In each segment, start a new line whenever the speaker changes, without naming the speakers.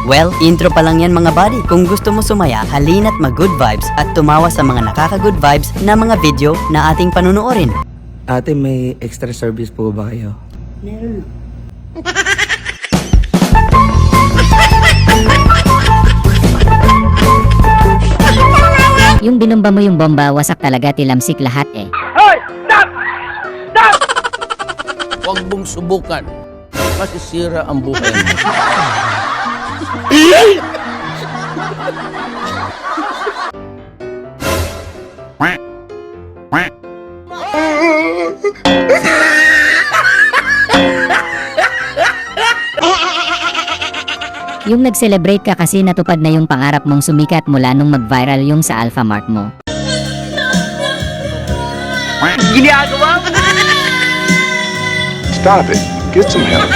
Well, intro pa lang yan mga buddy. Kung gusto mo sumaya, halina't mag-good vibes at tumawa sa mga nakaka-good vibes na mga video na ating panunuorin.
Ate, may extra service po ba kayo?
Meron.
Yung binomba mo yung bomba, wasak talaga, tilamsik lahat eh.
Hoy! Stop! Stop! Huwag mong subukan. Masisira ang buhay mo.
Yung nag-celebrate ka kasi natupad na yung pangarap mong sumikat mula nung mag-viral yung sa Alphamart mo.
Ginagawa mo!
Stop it. Get some help.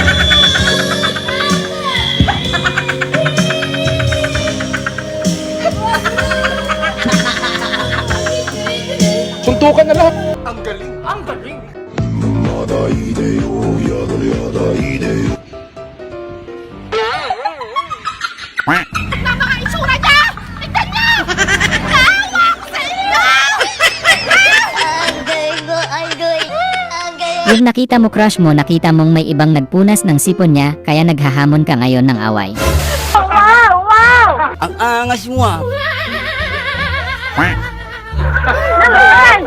Suntukan na lahat!
Ang galing! Ang galing!
Napaka-isura niya! Tignan niyo! Hawak sa inyo! Ang gay.
Yung nakita mo crush mo, nakita mong may ibang nagpunas ng sipon niya, kaya naghahamon ka ngayon ng away.
Wow! Wow!
Ang angas mo ah.
Naman!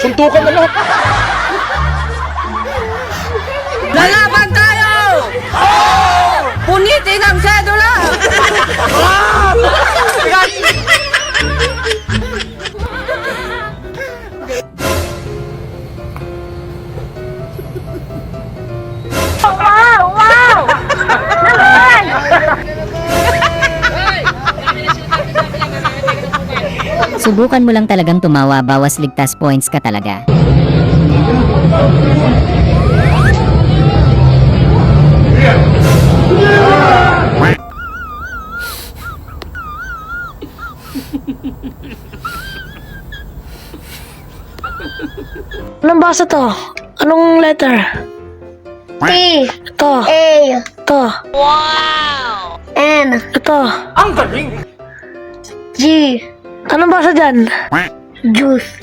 Suntukan na lahat!
Lalaban tayo! Punitin ang sedula!
Wow! Wow! Naman!
Subukan mo lang talagang tumawa, bawas ligtas points ka talaga.
Anong basa to? Anong letter?
T.
Ito.
A.
Ito.
Wow! N.
Ito.
Ang galing!
G.
Anong basa dyan?
Juice.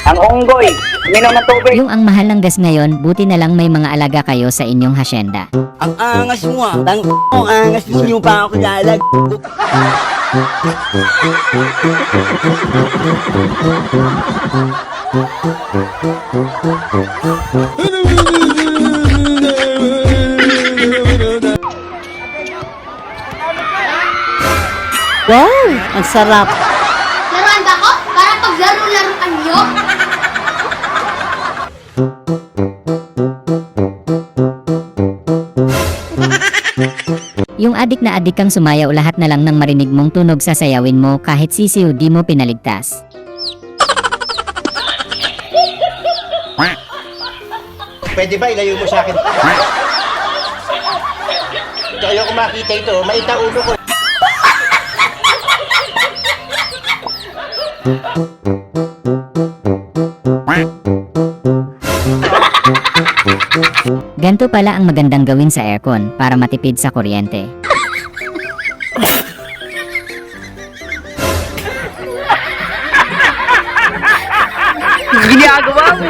Ang unggoy, minom ng tubig.
Yung ang mahal ng gas ngayon, buti na lang may mga alaga kayo sa inyong hasyenda.
Ang angas mo ah. Ang angas ninyo pa ako lalag. Wow! Ang sarap!
Laruan ba ko? Para paglaro-laruan niyo?
Yung adik na adik kang sumayaw, lahat na lang ng marinig mong tunog sasayawin mo, kahit sisiw di mo pinaligtas.
Pwede ba ilayo mo sa akin? Ayoko makita ito, maita ulo ko.
Ganto pala ang magandang gawin sa aircon para matipid sa kuryente.
Ginagawa mo!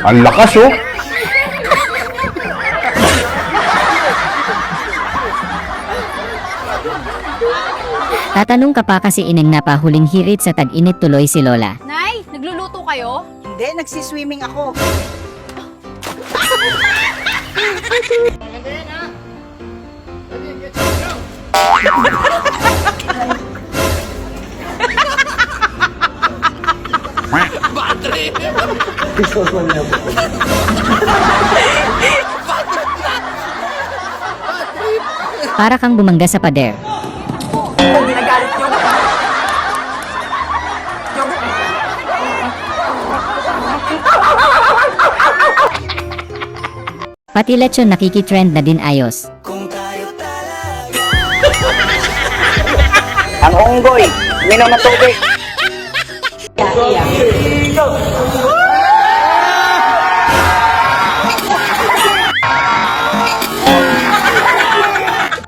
Ang lakas oh!
Tatanong ka pa kasi ineng napahuling hirit sa tag-init tuloy si Lola.
Nay, nagluluto kayo?
Hindi, nagsiswimming ako.
Para kang bumangga sa pader. Pati lechon nakikitrend na din ayos.
Ang unggoy, minom ng tubig.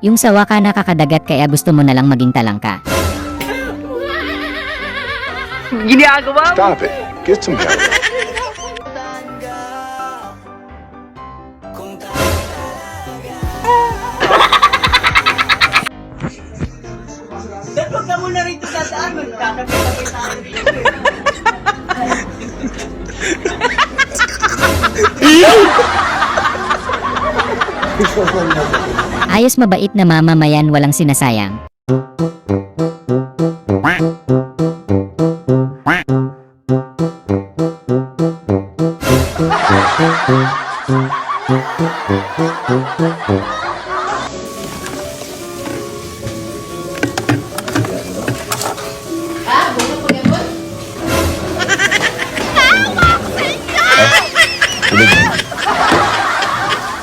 Yung sawa ka nakakadagat kaya gusto mo na lang maging talangka.
Stop it. Get some help.
Huwag ka muna rito sa daan. Magkakabay tayo rito.
Ayos mabait na mamamayan walang sinasayang.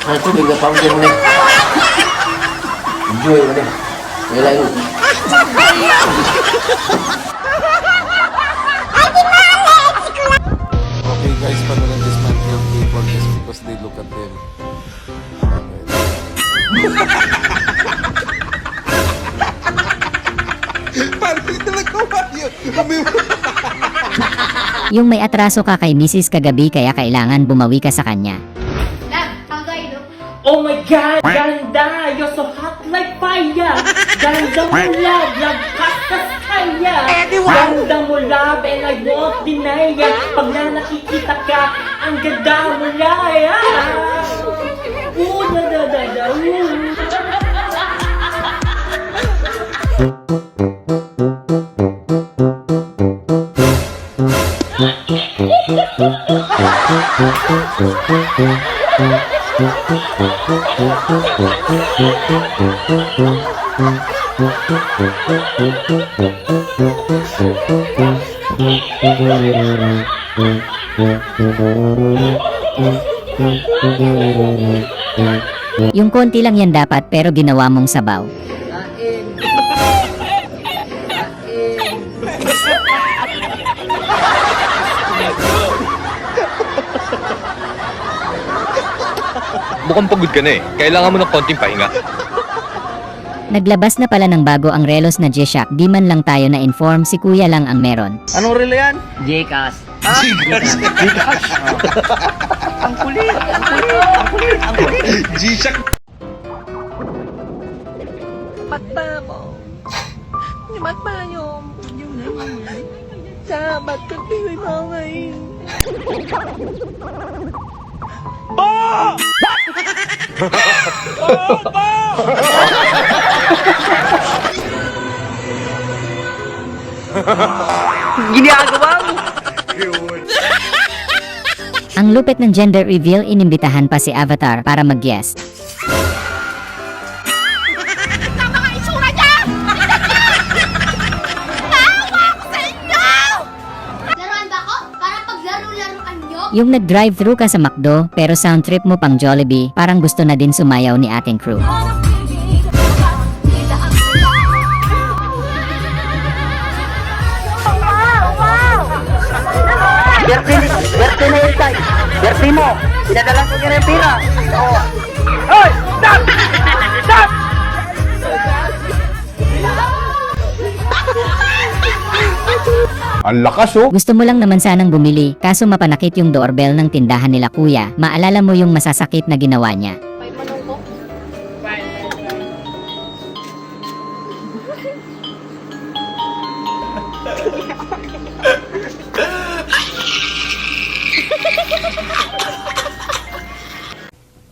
Ay, tubig na fountain mo na. Enjoy mo na. Kailangan.
Okay guys, paano lang dismantle yung keyboard just because they look at them.
Yung may atraso ka kay Mrs. kagabi kaya kailangan bumawi ka sa kanya.
Oh my God! Ganda! You're so hot like fire! Ganda mo love! Lagkas ka kaya! Ganda mo love and I won't deny ya! Pag na nakikita ka, ang ganda mo na! Ooh, da-da-da-da!
Yung konti lang yan dapat pero ginawa mong sabaw.
Mukhang pagod ka na eh. Kailangan mo ng konting pahinga.
Naglabas na pala ng bago ang relos na G-Shock, di man lang tayo na-inform, si kuya lang ang meron.
Anong relo yan?
Jcas.
G-Shock.
Ang lupit ng gender reveal, inimbitahan pa si Avatar para mag-guest.
Tama nga itsura niya! Tawa ko sa inyo! Laruan ba ko? Para paglaro-laruan nyo?
Yung nag-drive-thru ka sa McDo pero sound trip mo pang Jollibee, parang gusto na din sumayaw ni ating crew.
Berti na yun tayo. Berti mo. Pinadalan ko niya ng pira. Hoy! Stop! Stop!
Ang lakas oh.
Gusto mo lang naman sanang bumili, kaso mapanakit yung doorbell ng tindahan nila kuya. Maalala mo yung masasakit na ginawa niya.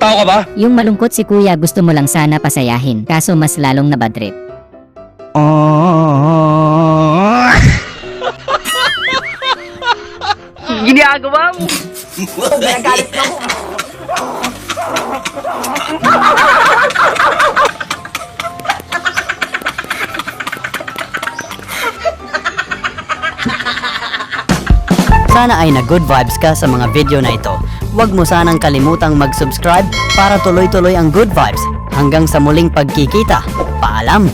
Tao ka ba?
Yung malungkot si kuya gusto mo lang sana pasayahin, kaso mas lalong nabadrip.
Ginagawa mo. Nagalit na ako.
Sana ay na good vibes ka sa mga video na ito. Huwag mo sanang kalimutang mag-subscribe para tuloy-tuloy ang good vibes. Hanggang sa muling pagkikita. Paalam!